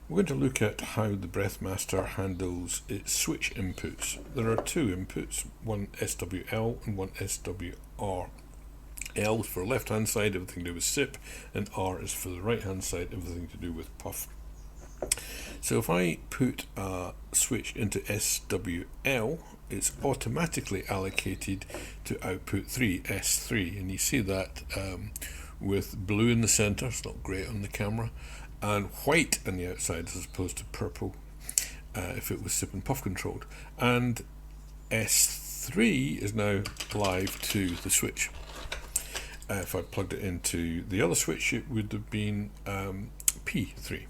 We're going to look at how the Breathmaster handles its switch inputs. There are two inputs, one SWL and one SWR. L is for left hand side, everything to do with SIP, and R is for the right hand side, everything to do with puff. So if I put a switch into SWL, it's automatically allocated to output 3, S3, and you see that with blue in the center. It's not great on the camera, and white on the outside as opposed to purple if it was SIP and puff controlled. And S3 is now live to the switch. If I plugged it into the other switch, it would have been P3.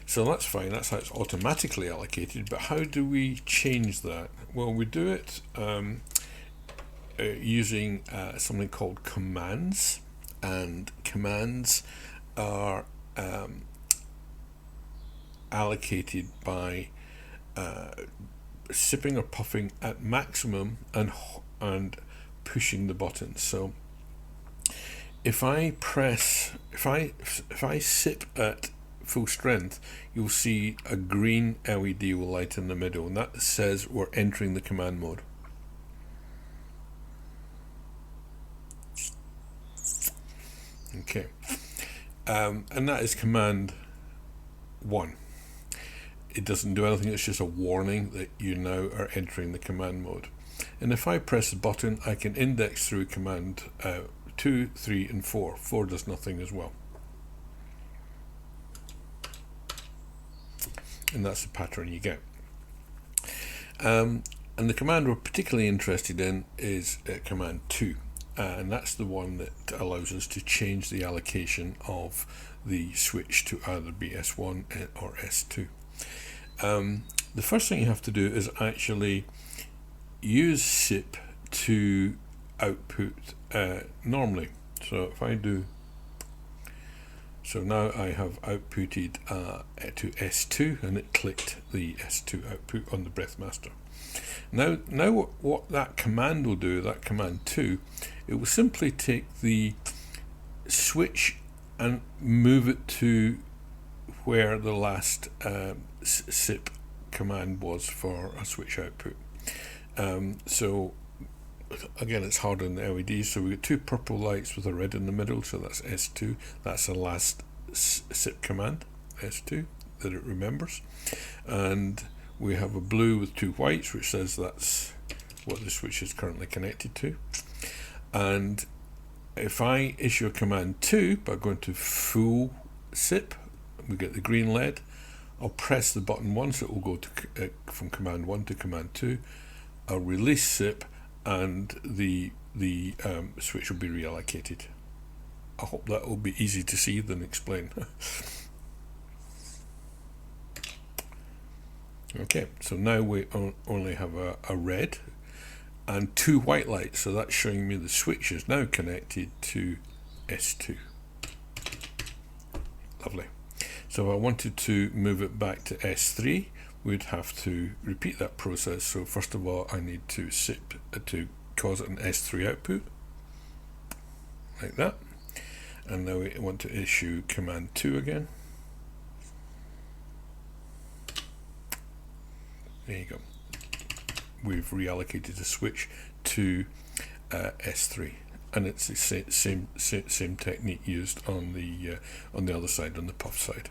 So that's fine, that's how it's automatically allocated. But how do we change that? Well, we do it using something called commands, and commands are allocated by sipping or puffing at maximum and pushing the button. So if I sip at full strength, you'll see a green LED will light in the middle, and that says we're entering the command mode. Okay, and that is command 1. It doesn't do anything, it's just a warning that you now are entering the command mode. And if I press the button, I can index through command 2, 3 and 4. 4 does nothing as well. And that's the pattern you get. And the command we're particularly interested in is command 2. And that's the one that allows us to change the allocation of the switch to either be S1 or S2. The first thing you have to do is actually use SIP to output normally. So if I do, so now I have outputted to S2, and it clicked the S2 output on the Breathmaster. Now what that command will do, that command 2, it will simply take the switch and move it to where the last SIP command was for a switch output. So again, it's hard on the LEDs, so we get two purple lights with a red in the middle, so that's S2. That's the last SIP command, S2, that it remembers. And we have a blue with two whites, which says that's what the switch is currently connected to. And if I issue a command 2 by going to full SIP, we get the green LED. I'll press the button once, it will go to from command 1 to command 2. I'll release SIP, and the switch will be reallocated. I hope that will be easy to see than explain. Okay, so now we only have a red and two white lights, so that's showing me the switch is now connected to S2. Lovely. So if I wanted to move it back to S3, we'd have to repeat that process. So first of all, I need to SIP to cause it an S3 output, like that. And now we want to issue command 2 again. There you go. We've reallocated the switch to S3, and it's the same technique used on the other side, on the puff side.